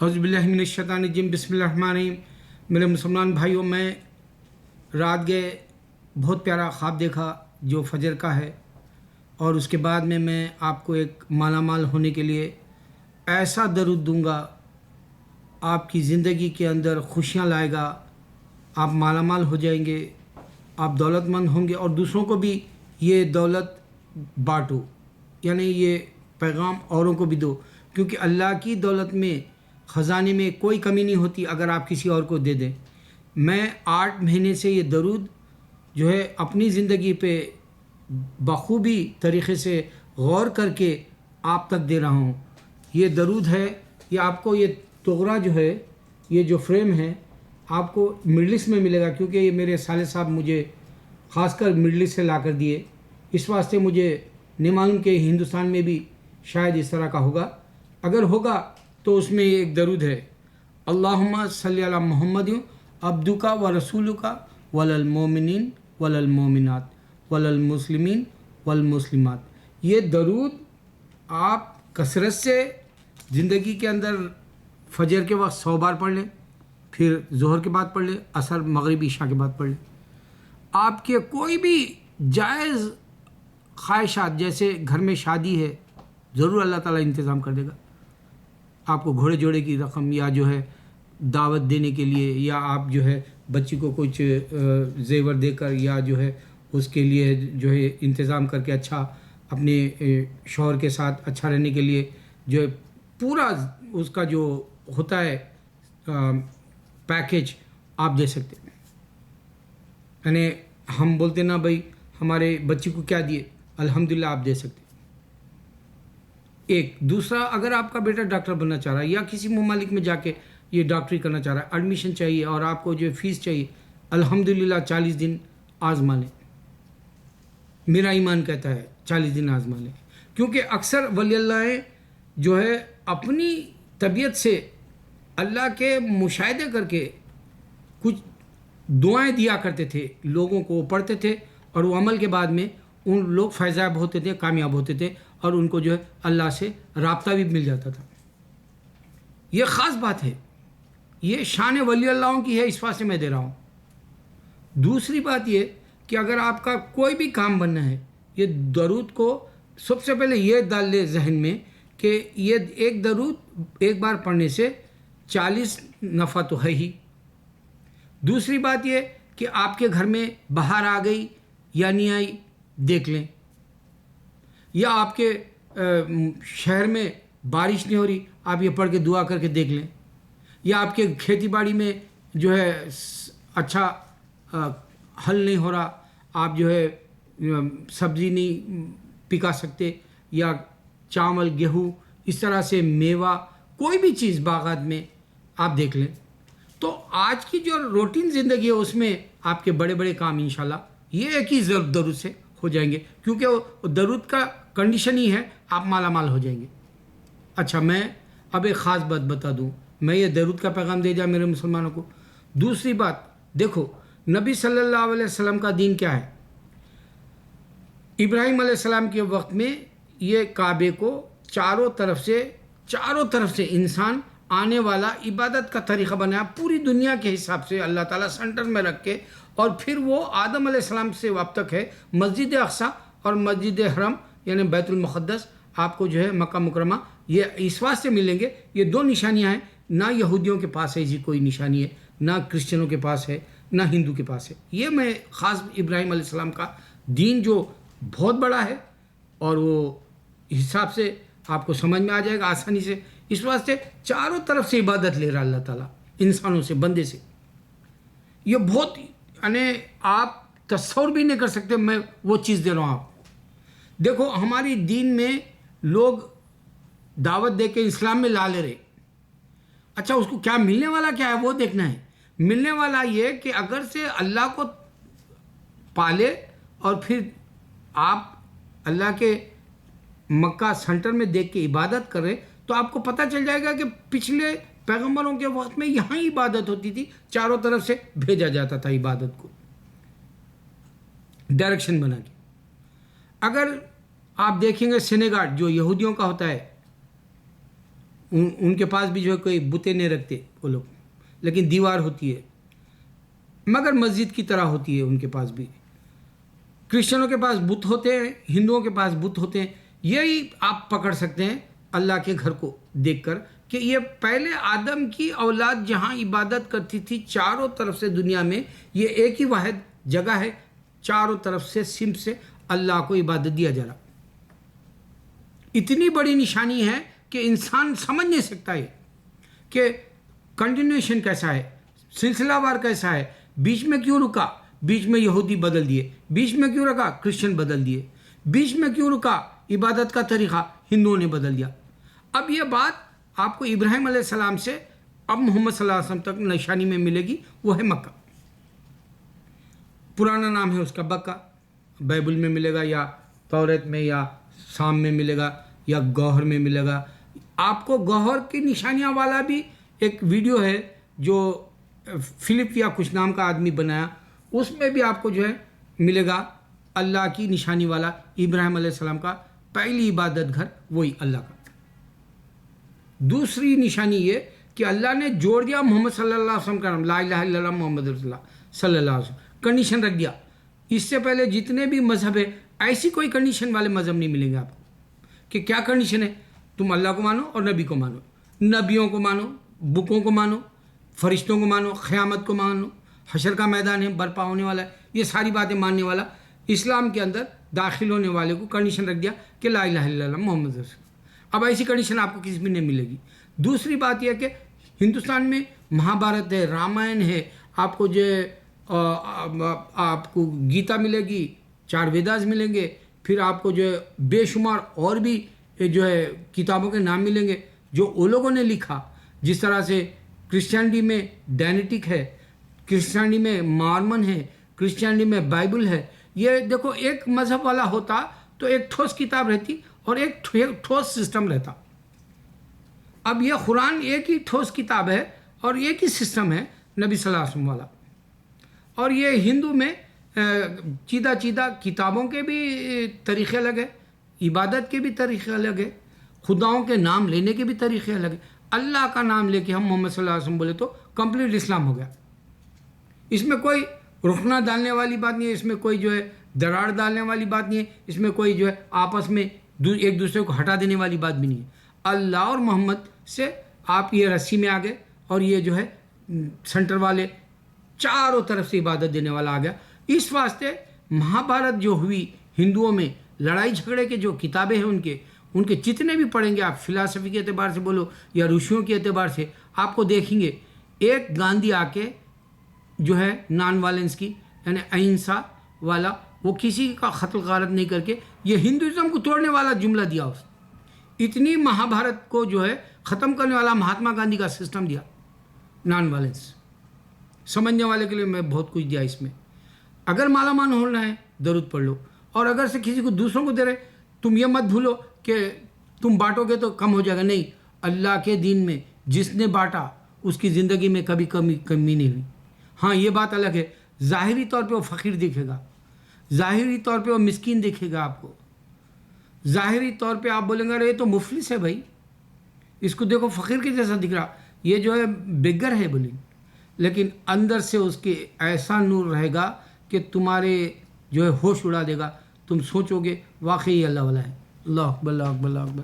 اعوذ باللہ من الشیطان الرجیم بسم اللہ الرحمن الرحیم۔ میرے مسلمان بھائیوں، میں رات گئے بہت پیارا خواب دیکھا جو فجر کا ہے، اور اس کے بعد میں آپ کو ایک مالا مال ہونے کے لیے ایسا درود دوں گا، آپ کی زندگی کے اندر خوشیاں لائے گا، آپ مالا مال ہو جائیں گے، آپ دولت مند ہوں گے، اور دوسروں کو بھی یہ دولت بانٹو، یعنی یہ پیغام اوروں کو بھی دو، کیونکہ اللہ کی دولت میں خزانے میں کوئی کمی نہیں ہوتی اگر آپ کسی اور کو دے دیں۔ میں 8 مہینے سے یہ درود جو ہے اپنی زندگی پہ بخوبی طریقے سے غور کر کے آپ تک دے رہا ہوں۔ یہ درود ہے، یہ آپ کو یہ تغرا جو ہے، یہ جو فریم ہے آپ کو مڈل ایسٹ میں ملے گا، کیونکہ یہ میرے سالے صاحب مجھے خاص کر مڈل ایسٹ سے لا کر دیے، اس واسطے مجھے نہیں معلوم کہ ہندوستان میں بھی شاید اس طرح کا ہوگا، اگر ہوگا تو اس میں ایک درود ہے، اللہم صلی علی محمد عبدک و رسولک وللمؤمنین وللمؤمنات وللمسلمین والمسلمات۔ یہ درود آپ کثرت سے زندگی کے اندر فجر کے وقت 100 بار پڑھ لیں، پھر ظہر کے بعد پڑھ لیں، عصر مغرب عشاء کے بعد پڑھ لیں۔ آپ کے کوئی بھی جائز خواہشات، جیسے گھر میں شادی ہے، ضرور اللہ تعالیٰ انتظام کر دے گا، آپ کو گھوڑے جوڑے کی رقم، یا جو ہے دعوت دینے کے لیے، یا آپ جو ہے بچی کو کچھ زیور دے کر، یا جو ہے اس کے لیے جو ہے انتظام کر کے اچھا اپنے شوہر کے ساتھ اچھا رہنے کے لیے جو ہے پورا اس کا جو ہوتا ہے پیکیج آپ دے سکتے ہیں۔ یعنی ہم بولتے نا بھائی ہمارے بچی کو کیا دیے، الحمدللہ آپ دے سکتے ہیں۔ ایک دوسرا، اگر آپ کا بیٹا ڈاکٹر بننا چاہ رہا ہے، یا کسی ممالک میں جا کے یہ ڈاکٹری کرنا چاہ رہا ہے، ایڈمیشن چاہیے اور آپ کو جو فیس چاہیے، الحمدللہ 40 دن آزما لیں، میرا ایمان کہتا ہے 40 دن آزما لیں، کیونکہ اکثر ولی اللہ جو ہے اپنی طبیعت سے اللہ کے مشاہدے کر کے کچھ دعائیں دیا کرتے تھے لوگوں کو، وہ پڑھتے تھے اور وہ عمل کے بعد میں ان لوگ فیضیاب ہوتے تھے، کامیاب ہوتے تھے، اور ان کو جو ہے اللہ سے رابطہ بھی مل جاتا تھا۔ یہ خاص بات ہے، یہ شان ولی اللہ کی ہے، اس واسطے میں دے رہا ہوں۔ دوسری بات یہ کہ اگر آپ کا کوئی بھی کام بننا ہے، یہ درود کو سب سے پہلے یہ ڈال لے ذہن میں کہ یہ ایک درود ایک بار پڑھنے سے 40 نفع تو ہے ہی۔ دوسری بات یہ کہ آپ کے گھر میں بہار آ گئی یا نہیں آئی دیکھ لیں، یا آپ کے شہر میں بارش نہیں ہو رہی، آپ یہ پڑھ کے دعا کر کے دیکھ لیں، یا آپ کے کھیتی باڑی میں جو ہے اچھا حل نہیں ہو رہا، آپ جو ہے سبزی نہیں پکا سکتے، یا چاول گیہوں اس طرح سے میوہ کوئی بھی چیز باغات میں آپ دیکھ لیں، تو آج کی جو روٹین زندگی ہے اس میں آپ کے بڑے بڑے کام انشاءاللہ یہ ایک ہی درود سے ہو جائیں گے، کیونکہ وہ درود کا کنڈیشن ہی ہے آپ مالا مال ہو جائیں گے۔ اچھا، میں اب ایک خاص بات بتا دوں، میں یہ درود کا پیغام دے دیا میرے مسلمانوں کو۔ دوسری بات دیکھو، نبی صلی اللہ علیہ وسلم کا دین کیا ہے؟ ابراہیم علیہ السلام کے وقت میں یہ کعبے کو چاروں طرف سے انسان آنے والا عبادت کا طریقہ بنایا، پوری دنیا کے حساب سے اللہ تعالیٰ سنٹر میں رکھ کے، اور پھر وہ آدم علیہ السلام سے اب تک ہے مسجد اقصی اور مسجد حرم یعنی بیت المقدس، آپ کو جو ہے مکہ مکرمہ، یہ اس واسطے ملیں گے، یہ 2 نشانیاں ہیں، نہ یہودیوں کے پاس ایسی کوئی نشانی ہے، نہ کرسچنوں کے پاس ہے، نہ ہندو کے پاس ہے۔ یہ میں خاص ابراہیم علیہ السلام کا دین جو بہت بڑا ہے، اور وہ حساب سے آپ کو سمجھ میں آ جائے گا آسانی سے، اس واسطے چاروں طرف سے عبادت لے رہا اللہ تعالیٰ انسانوں سے، بندے سے۔ یہ بہت یعنی آپ تصور بھی نہیں کر سکتے، میں وہ چیز دے رہا ہوں آپ۔ دیکھو ہماری دین میں لوگ دعوت دے کے اسلام میں لا لے رہے، اچھا اس کو کیا ملنے والا کیا ہے وہ دیکھنا ہے۔ ملنے والا یہ کہ اگر سے اللہ کو پالے اور پھر آپ اللہ کے مکہ سنٹر میں دیکھ کے عبادت کریں، تو آپ کو پتہ چل جائے گا کہ پچھلے پیغمبروں کے وقت میں یہاں عبادت ہوتی تھی، چاروں طرف سے بھیجا جاتا تھا عبادت کو ڈائریکشن بنا کے۔ اگر آپ دیکھیں گے سینیگاٹ جو یہودیوں کا ہوتا ہے، ان کے پاس بھی جو ہے کوئی بتیں نہیں رکھتے وہ لوگ، لیکن دیوار ہوتی ہے، مگر مسجد کی طرح ہوتی ہے ان کے پاس بھی۔ کرسچنوں کے پاس بت ہوتے ہیں، ہندوؤں کے پاس بت ہوتے ہیں۔ یہی آپ پکڑ سکتے ہیں اللہ کے گھر کو دیکھ کر کہ یہ پہلے آدم کی اولاد جہاں عبادت کرتی تھی، چاروں طرف سے دنیا میں یہ ایک ہی واحد جگہ ہے، چاروں طرف سے سمت سے اللہ کو عبادت دیا جا رہا۔ اتنی بڑی نشانی ہے کہ انسان سمجھ نہیں سکتا ہے کہ کنٹینیوشن کیسا ہے، سلسلہ وار کیسا ہے، بیچ میں کیوں رکا، بیچ میں یہودی بدل دیے، بیچ میں کیوں رکا کرسچن بدل دیے، بیچ میں کیوں رکا عبادت کا طریقہ ہندوؤں نے بدل دیا۔ اب یہ بات آپ کو ابراہیم علیہ السلام سے اب محمد صلی اللہ علیہ وسلم تک نشانی میں ملے گی، وہ ہے مکہ۔ پرانا نام ہے اس کا بکہ، بائبل میں ملے گا یا توریت میں یا سام میں ملے گا یا گوہر میں ملے گا۔ آپ کو گوہر کی نشانیاں والا بھی ایک ویڈیو ہے جو فلپ یا کچھ نام کا آدمی بنایا، اس میں بھی آپ کو جو ہے ملے گا اللہ کی نشانی والا ابراہیم علیہ السلام کا پہلی عبادت گھر وہی اللہ کا۔ دوسری نشانی یہ کہ اللہ نے جوڑ دیا محمد صلی اللہ علیہ وسلم کا نام، لا الہ الا اللہ محمد رسول اللہ صلی اللہ علیہ وسلم، کنڈیشن رکھ دیا۔ اس سے پہلے جتنے بھی مذہب ہے ایسی کوئی کنڈیشن والے مذہب نہیں ملیں گے آپ کو کہ کیا کنڈیشن ہے، تم اللہ کو مانو اور نبی کو مانو، نبیوں کو مانو، بکوں کو مانو، فرشتوں کو مانو، قیامت کو مانو، حشر کا میدان ہے برپا ہونے والا ہے، یہ ساری باتیں ماننے والا اسلام کے اندر داخل ہونے والے کو کنڈیشن رکھ دیا کہ لا الہ الا اللہ محمد رسول اللہ۔ اب ایسی کنڈیشن آپ کو کسی بھی نہیں ملے گی۔ دوسری بات یہ کہ ہندوستان میں مہابھارت ہے، رامائن ہے، آپ کو جو آپ کو گیتا ملے گی، 4 ویداز ملیں گے، پھر آپ کو جو ہے بے شمار اور بھی جو ہے کتابوں کے نام ملیں گے جو وہ لوگوں نے لکھا۔ جس طرح سے کرسچینٹی میں ڈائنیٹک ہے، کرسچینٹی میں مارمن ہے، کرسچینٹی میں بائبل ہے۔ یہ دیکھو ایک مذہب والا ہوتا تو ایک ٹھوس کتاب رہتی اور ایک ٹھوس سسٹم رہتا۔ اب یہ قرآن ایک ہی ٹھوس کتاب ہے اور ایک ہی سسٹم ہے نبی صلی اللہ علیہ وسلم والا۔ اور یہ ہندو میں چیدہ کتابوں کے بھی طریقے الگ ہے، عبادت کے بھی طریقے الگ ہے، خداؤں کے نام لینے کے بھی طریقے الگ ہے۔ اللہ کا نام لے کے ہم محمد صلی اللہ علیہ وسلم بولے تو کمپلیٹ اسلام ہو گیا۔ اس میں کوئی رخنہ ڈالنے والی بات نہیں ہے، اس میں کوئی جو ہے دراڑ ڈالنے والی بات نہیں ہے، اس میں کوئی جو ہے آپس میں ایک دوسرے کو ہٹا دینے والی بات بھی نہیں ہے۔ اللہ اور محمد سے آپ یہ رسی میں آ گئے اور یہ جو ہے سینٹر والے چاروں طرف سے عبادت دینے والا آ گیا۔ اس واسطے مہابھارت جو ہوئی ہندوؤں میں، لڑائی جھگڑے کے جو کتابیں ہیں ان کے جتنے بھی پڑھیں گے آپ، فلاسفی کے اعتبار سے بولو یا رشیوں کے اعتبار سے، آپ کو دیکھیں گے ایک گاندھی آ کے جو ہے نان وائلنس کی یعنی اہنسا والا، وہ کسی کا قتل غارت نہیں کر کے یہ ہندوازم کو توڑنے والا جملہ دیا اس نے۔ اتنی مہابھارت کو جو ہے ختم کرنے والا مہاتما گاندھی کا سسٹم دیا، نان وائلنس۔ سمجھنے والے کے لیے میں بہت کچھ دیا اس میں۔ اگر مالا مان ہونا ہے درود پڑھ لو، اور اگر سے کسی کو دوسروں کو دے رہے، تم یہ مت بھولو کہ تم بانٹو گے تو کم ہو جائے گا، نہیں۔ اللہ کے دین میں جس نے بانٹا اس کی زندگی میں کبھی کمی نہیں ہوئی۔ ہاں یہ بات الگ ہے، ظاہری طور پہ وہ فقیر دکھے گا، ظاہری طور پہ وہ مسکین دکھے گا آپ کو، ظاہری طور پہ آپ بولیں گے ارے یہ تو مفلس ہے بھائی، اس کو دیکھو فقیر کے جیسا دکھ رہا، یہ جو ہے بگر ہے بولیں، لیکن اندر سے اس کے ایسا نور رہے گا کہ تمہارے جو ہے ہوش اڑا دے گا، تم سوچو گے واقعی اللہ والا ہے۔ اللہ اکبر، اللہ اکبر، اللہ اکبر۔